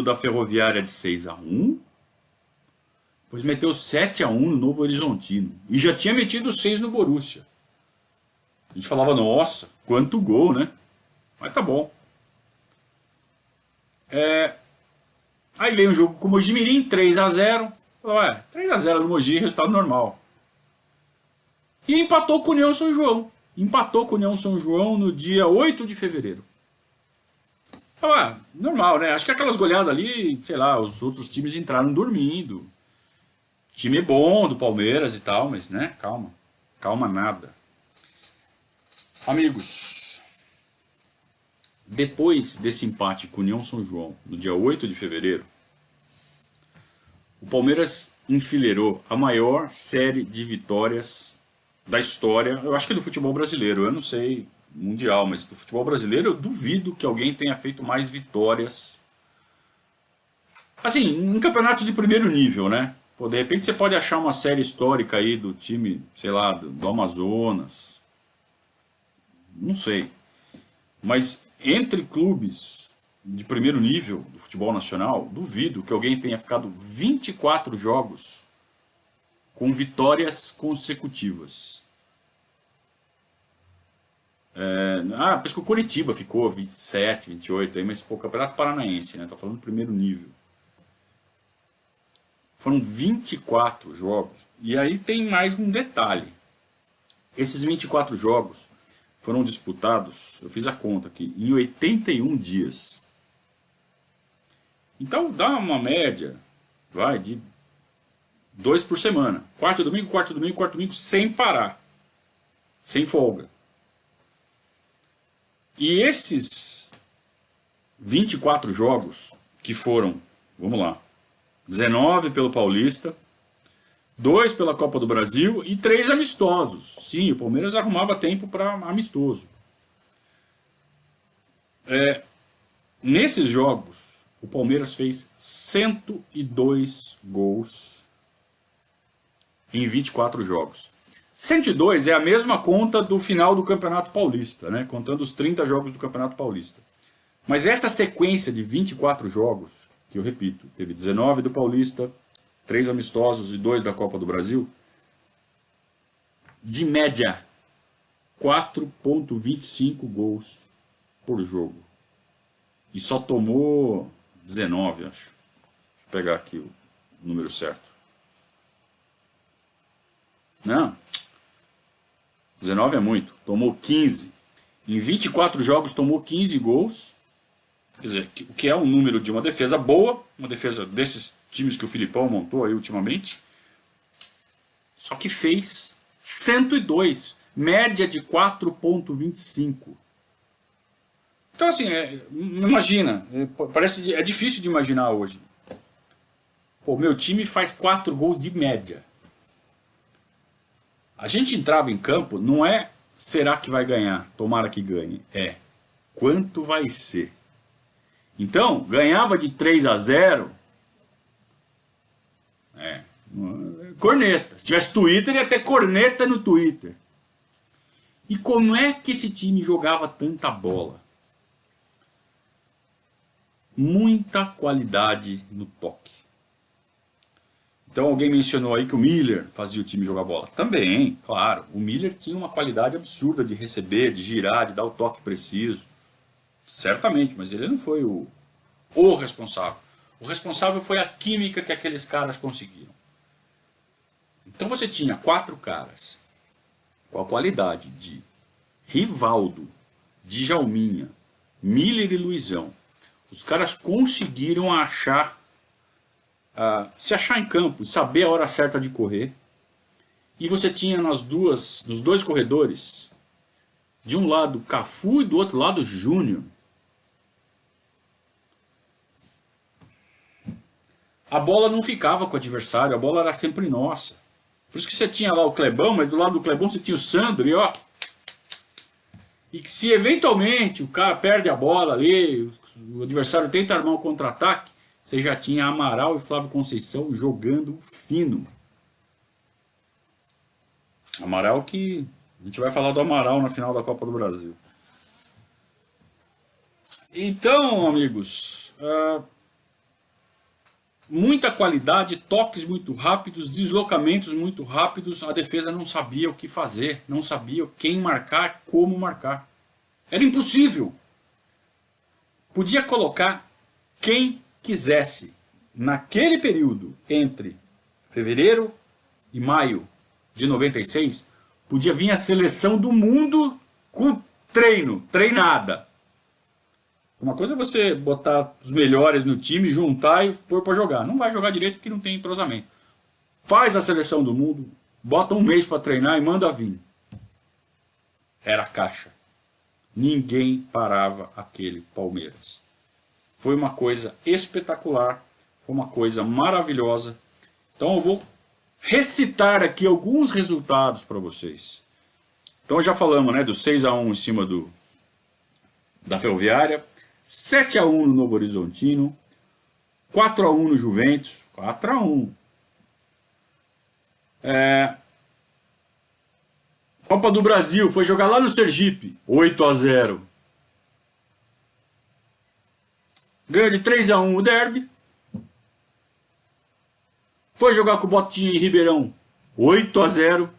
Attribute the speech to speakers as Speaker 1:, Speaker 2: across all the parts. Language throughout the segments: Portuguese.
Speaker 1: da Ferroviária de 6-1, depois meteu 7-1 no Novo Horizontino. E já tinha metido 6 no Borussia. A gente falava, nossa, quanto gol, né? Mas tá bom. Aí veio um jogo com o Mojimirim, 3-0. Ué, 3-0 no Mogi, resultado normal. E empatou com o União São João. Empatou com o União São João no dia 8 de fevereiro. Normal, né? Acho que aquelas goleadas ali, sei lá, os outros times entraram dormindo. Time bom do Palmeiras e tal, mas, né, calma. Calma nada. Amigos, depois desse empate com o União São João, no dia 8 de fevereiro, o Palmeiras enfileirou a maior série de vitórias da história, eu acho que do futebol brasileiro, eu não sei mundial, mas do futebol brasileiro eu duvido que alguém tenha feito mais vitórias. Assim, em campeonatos de primeiro nível, né? Pô, de repente você pode achar uma série histórica aí do time, sei lá, do Amazonas. Não sei. Mas entre clubes de primeiro nível do futebol nacional, duvido que alguém tenha ficado 24 jogos com vitórias consecutivas. Parece que o Coritiba ficou 27, 28, aí, mas pô, Campeonato Paranaense, né? Tá falando do primeiro nível. Foram 24 jogos. E aí tem mais um detalhe. Esses 24 jogos foram disputados, eu fiz a conta aqui, em 81 dias. Então dá uma média, vai, de 2 por semana. Quarto domingo, quarto domingo, quarto domingo, sem parar. Sem folga. E esses 24 jogos, que foram, vamos lá, 19 pelo Paulista, 2 pela Copa do Brasil e 3 amistosos. Sim, o Palmeiras arrumava tempo para amistoso. Nesses jogos, o Palmeiras fez 102 gols em 24 jogos. 102 é a mesma conta do final do Campeonato Paulista, né? Contando os 30 jogos do Campeonato Paulista. Mas essa sequência de 24 jogos, que eu repito, teve 19 do Paulista, 3 amistosos e 2 da Copa do Brasil, de média, 4,25 gols por jogo. E só tomou 19, acho. Deixa eu pegar aqui o número certo. Não, 19 é muito. Tomou 15. Em 24 jogos tomou 15 gols. Quer dizer, o que é um número de uma defesa boa, uma defesa desses times que o Filipão montou aí ultimamente. Só que fez 102, média de 4,25. Então assim, imagina, é difícil de imaginar hoje. Pô, meu time faz 4 gols de média. A gente entrava em campo, não é será que vai ganhar, tomara que ganhe, é quanto vai ser. Então, ganhava de 3-0, corneta. Se tivesse Twitter, ia ter corneta no Twitter. E como é que esse time jogava tanta bola? Muita qualidade no toque. Então alguém mencionou aí que o Miller fazia o time jogar bola. Também, claro. O Miller tinha uma qualidade absurda de receber, de girar, de dar o toque preciso. Certamente, mas ele não foi o responsável. O responsável foi a química que aqueles caras conseguiram. Então você tinha 4 caras com a qualidade de Rivaldo, Djalminha, Miller e Luizão. Os caras conseguiram se achar em campo, saber a hora certa de correr. E você tinha nos dois corredores, de um lado Cafu e do outro lado Júnior. A bola não ficava com o adversário, a bola era sempre nossa. Por isso que você tinha lá o Clebão, mas do lado do Clebão você tinha o Sandro e que se eventualmente o cara perde a bola ali, o adversário tenta armar um contra-ataque, você já tinha Amaral e Flávio Conceição jogando fino. Amaral que... a gente vai falar do Amaral na final da Copa do Brasil. Então, amigos, muita qualidade, toques muito rápidos, deslocamentos muito rápidos. A defesa não sabia o que fazer, não sabia quem marcar, como marcar. Era impossível. Podia colocar quem quisesse. Naquele período, entre fevereiro e maio de 96, podia vir a seleção do mundo com treino, treinada. Uma coisa é você botar os melhores no time, juntar e pôr para jogar. Não vai jogar direito porque não tem entrosamento. Faz a seleção do mundo, bota um mês para treinar e manda vir. Era caixa. Ninguém parava aquele Palmeiras. Foi uma coisa espetacular, foi uma coisa maravilhosa. Então eu vou recitar aqui alguns resultados para vocês. Então já falamos, né, do 6-1 em cima da Ferroviária, 7-1 no Novo Horizontino, 4-1 no Juventus, 4-1. Copa do Brasil, foi jogar lá no Sergipe, 8-0. Ganhou de 3-1 o Derby. Foi jogar com o Botinha em Ribeirão, 8-0.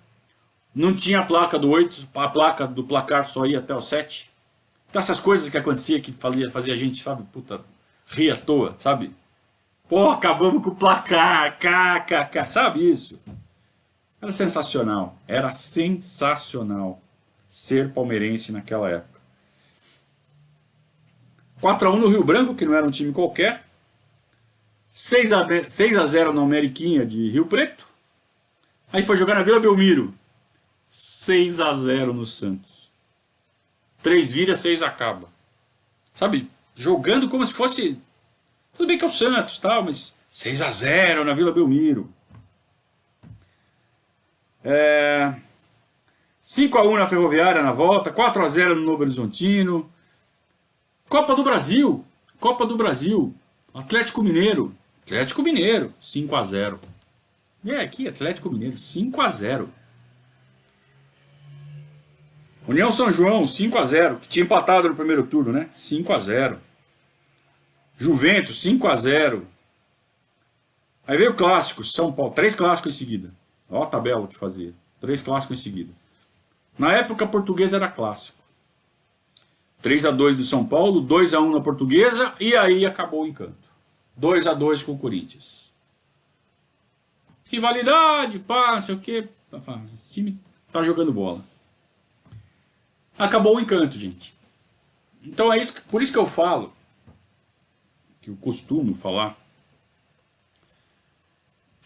Speaker 1: Não tinha a placa do 8, a placa do placar só ia até o 7. Então essas coisas que acontecia que fazia a gente, sabe, puta, rir à toa, sabe? Pô, acabamos com o placar, kkk, sabe isso? Era sensacional ser palmeirense naquela época. 4-1 no Rio Branco, que não era um time qualquer. 6-0 na Ameriquinha de Rio Preto. Aí foi jogar na Vila Belmiro. 6-0 no Santos. 3 vira, 6 acaba. Sabe? Jogando como se fosse... Tudo bem que é o Santos, tal, mas 6-0 na Vila Belmiro. 5-1 na Ferroviária na volta. 4-0 no Novo Horizontino. Copa do Brasil. Atlético Mineiro, 5-0. Aqui, Atlético Mineiro, 5-0. União São João, 5-0, que tinha empatado no primeiro turno, né? 5-0. Juventus, 5-0. Aí veio o clássico, São Paulo, 3 clássicos em seguida. Olha a tabela que fazia, 3 clássicos em seguida. Na época, a Portuguesa era clássico. 3-2 do São Paulo, 2-1 na Portuguesa, e aí acabou o encanto. 2-2 com o Corinthians. Rivalidade, pá, não sei o que. Esse time tá jogando bola. Acabou o encanto, gente. Então é isso, por isso que eu falo, que eu costumo falar,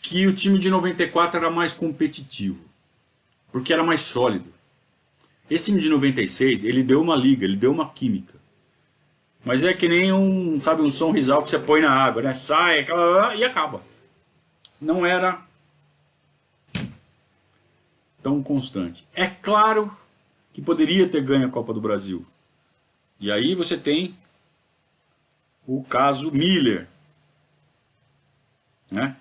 Speaker 1: que o time de 94 era mais competitivo, porque era mais sólido. Esse time de 96, ele deu uma liga, ele deu uma química. Mas é que nem um sonrisal que você põe na água, né? Sai, e acaba. Não era tão constante. É claro que poderia ter ganho a Copa do Brasil. E aí você tem o caso Miller, né?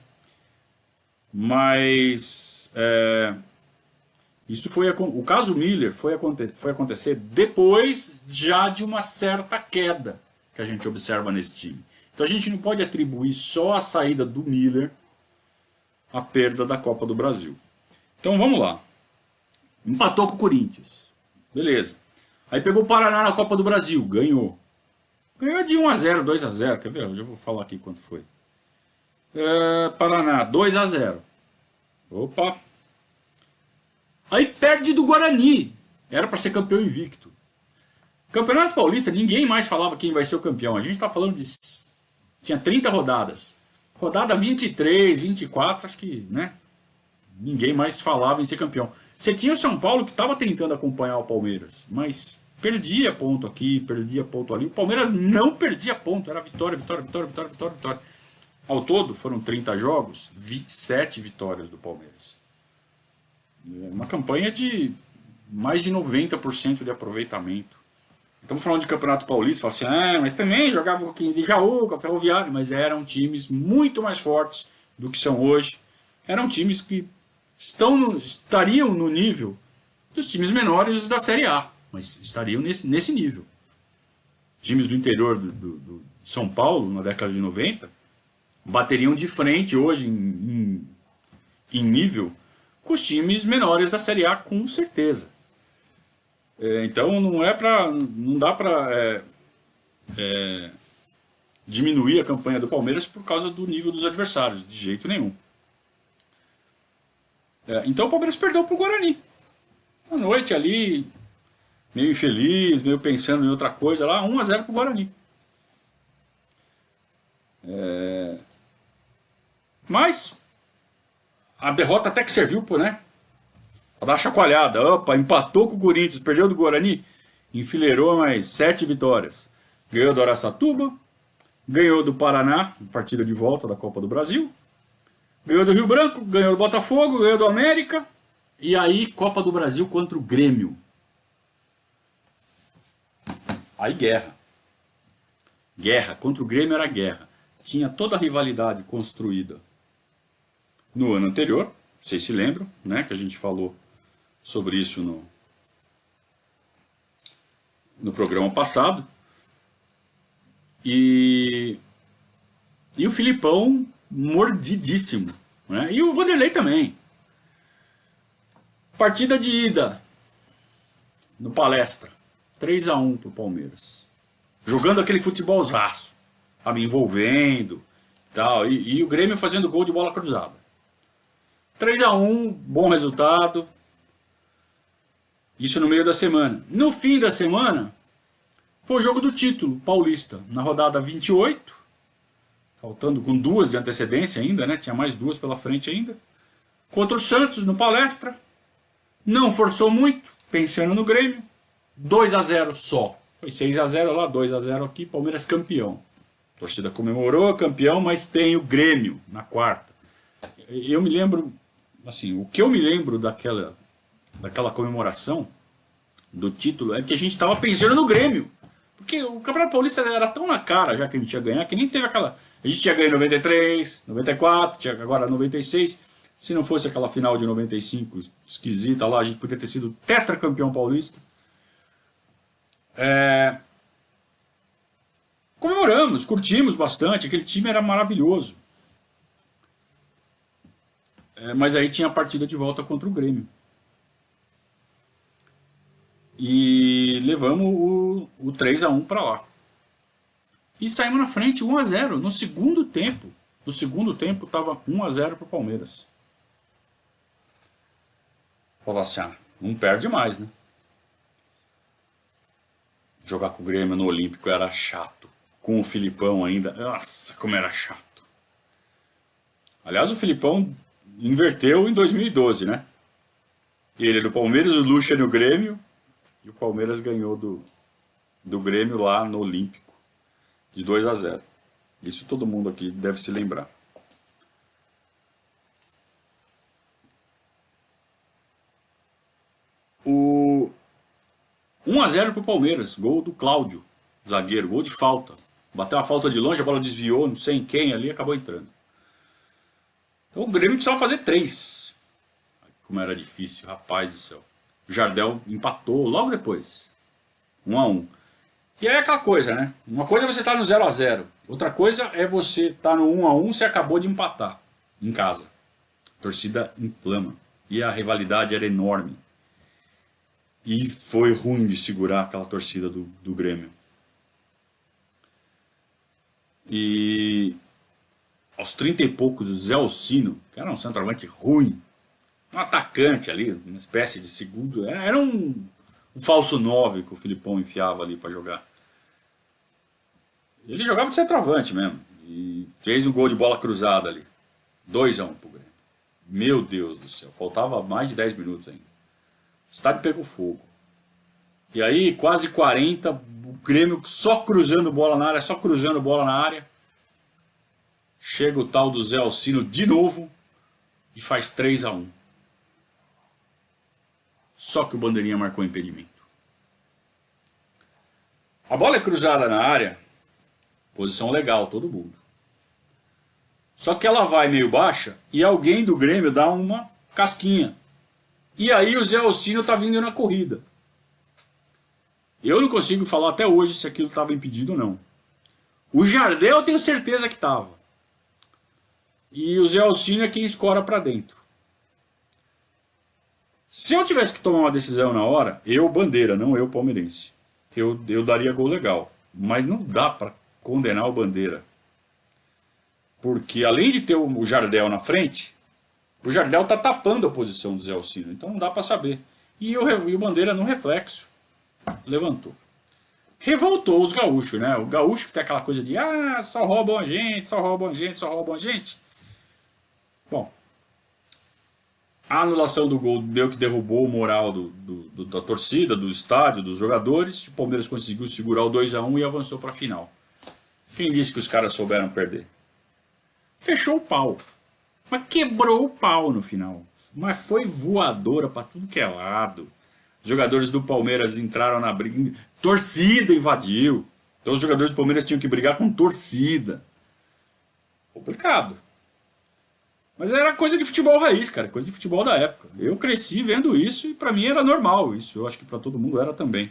Speaker 1: Mas o caso Miller foi acontecer depois já de uma certa queda que a gente observa nesse time. Então a gente não pode atribuir só a saída do Miller à perda da Copa do Brasil. Então vamos lá. Empatou com o Corinthians. Beleza. Aí pegou o Paraná na Copa do Brasil. Ganhou. Ganhou de 1-0, 2-0. Quer ver? Eu já vou falar aqui quanto foi. Paraná, 2-0. Opa. Aí perde do Guarani. Era para ser campeão invicto. Campeonato Paulista, ninguém mais falava quem vai ser o campeão. A gente está falando de... Tinha 30 rodadas. Rodada 23, 24, acho que, né? Ninguém mais falava em ser campeão. Você tinha o São Paulo que estava tentando acompanhar o Palmeiras, mas perdia ponto aqui, perdia ponto ali. O Palmeiras não perdia ponto, era vitória, vitória, vitória, vitória, vitória, vitória. Ao todo, foram 30 jogos, 27 vitórias do Palmeiras. Uma campanha de mais de 90% de aproveitamento. Estamos falando de Campeonato Paulista, fala assim, mas também jogava com 15 de Jaú, com a Ferroviária, mas eram times muito mais fortes do que são hoje. Eram times que estariam no nível dos times menores da Série A, mas estariam nesse nível. Times do interior de São Paulo, na década de 90, bateriam de frente hoje em nível com os times menores da Série A, com certeza. Então não dá para diminuir a campanha do Palmeiras por causa do nível dos adversários, de jeito nenhum. Então o Palmeiras perdeu para o Guarani. À noite ali, meio infeliz, meio pensando em outra coisa lá, 1-0 para o Guarani. Mas a derrota até que serviu para dar uma chacoalhada. Opa, empatou com o Corinthians, perdeu do Guarani, enfileirou mais 7 vitórias. Ganhou do Araçatuba, ganhou do Paraná, partida de volta da Copa do Brasil. Ganhou do Rio Branco, ganhou do Botafogo, ganhou do América. E aí, Copa do Brasil contra o Grêmio. Aí guerra. Guerra, contra o Grêmio era guerra. Tinha toda a rivalidade construída no ano anterior. Vocês se lembram, né? Que a gente falou sobre isso no programa passado. E o Filipão mordidíssimo, né? E o Vanderlei também. Partida de ida no Palestra, 3-1 pro Palmeiras. Jogando aquele futebolzaço, me envolvendo, tal, e o Grêmio fazendo gol de bola cruzada. 3-1, bom resultado. Isso no meio da semana. No fim da semana, foi o jogo do título paulista, na rodada 28, faltando com 2 de antecedência ainda, né? Tinha mais 2 pela frente ainda. Contra o Santos no Palestra. Não forçou muito, pensando no Grêmio. 2-0 só. Foi 6-0 lá, 2-0 aqui, Palmeiras campeão. A torcida comemorou, campeão, mas tem o Grêmio na quarta. Eu me lembro, assim, o que eu me lembro daquela comemoração do título é que a gente estava pensando no Grêmio. Porque o Campeonato Paulista era tão na cara já que a gente ia ganhar, que nem teve aquela... A gente tinha ganho em 93, 94, tinha agora 96. Se não fosse aquela final de 95 esquisita lá, a gente poderia ter sido tetracampeão paulista. Comemoramos, curtimos bastante, aquele time era maravilhoso. Mas aí tinha a partida de volta contra o Grêmio. E levamos o 3-1 para lá. E saímos na frente 1-0 no segundo tempo. No segundo tempo estava 1-0 para o Palmeiras. Falava assim, não perde mais, né? Jogar com o Grêmio no Olímpico era chato. Com o Filipão ainda. Nossa, como era chato. Aliás, o Filipão inverteu em 2012, né? Ele no Palmeiras, o Lucha no Grêmio. E o Palmeiras ganhou do Grêmio lá no Olímpico. De 2-0. Isso todo mundo aqui deve se lembrar. O 1-0 pro Palmeiras. Gol do Cláudio, zagueiro. Gol de falta. Bateu a falta de longe, a bola desviou, não sei em quem ali, acabou entrando. Então o Grêmio precisava fazer 3. Como era difícil, rapaz do céu. O Jardel empatou logo depois. 1-1. E aí é aquela coisa, né? Uma coisa é você estar no 0-0. Outra coisa é você estar no 1-1, você acabou de empatar em casa. A torcida inflama. E a rivalidade era enorme. E foi ruim de segurar aquela torcida do Grêmio. E aos 30 e poucos, o Zé Alcino, que era um centroavante ruim, um atacante ali, uma espécie de segundo, era um falso 9 que o Filipão enfiava ali para jogar. Ele jogava de centroavante mesmo, e fez um gol de bola cruzada ali, 2-1 pro Grêmio. Meu Deus do céu, faltava mais de 10 minutos ainda. O estádio pegou fogo. E aí, quase 40, o Grêmio só cruzando bola na área, só cruzando bola na área. Chega o tal do Zé Alcino de novo e faz 3-1. Só que o Bandeirinha marcou impedimento. A bola é cruzada na área, posição legal, todo mundo. Só que ela vai meio baixa e alguém do Grêmio dá uma casquinha. E aí o Zé Alcino tá vindo na corrida. Eu não consigo falar até hoje se aquilo estava impedido ou não. O Jardel eu tenho certeza que estava. e o Zé Alcino é quem escora para dentro. Se eu tivesse que tomar uma decisão na hora, eu, Bandeira, não eu, palmeirense, eu daria gol legal. Mas não dá para condenar o Bandeira. Porque além de ter o Jardel na frente, o Jardel tá tapando a posição do Zé Alcino. Então não dá para saber. E o Bandeira, no reflexo, levantou. Revoltou os gaúchos, né? O gaúcho que tem aquela coisa de só roubam a gente, só roubam a gente, só roubam a gente. Bom, a anulação do gol deu que derrubou o moral da torcida, do estádio, dos jogadores. O Palmeiras conseguiu segurar o 2-1 e avançou para a final. Quem disse que os caras souberam perder? Fechou o pau. Mas quebrou o pau no final. Mas foi voadora para tudo que é lado. Os jogadores do Palmeiras entraram na briga. Torcida invadiu. Então os jogadores do Palmeiras tinham que brigar com torcida. Complicado. Mas era coisa de futebol raiz, cara, coisa de futebol da época. Eu cresci vendo isso e pra mim era normal isso. Eu acho que pra todo mundo era também.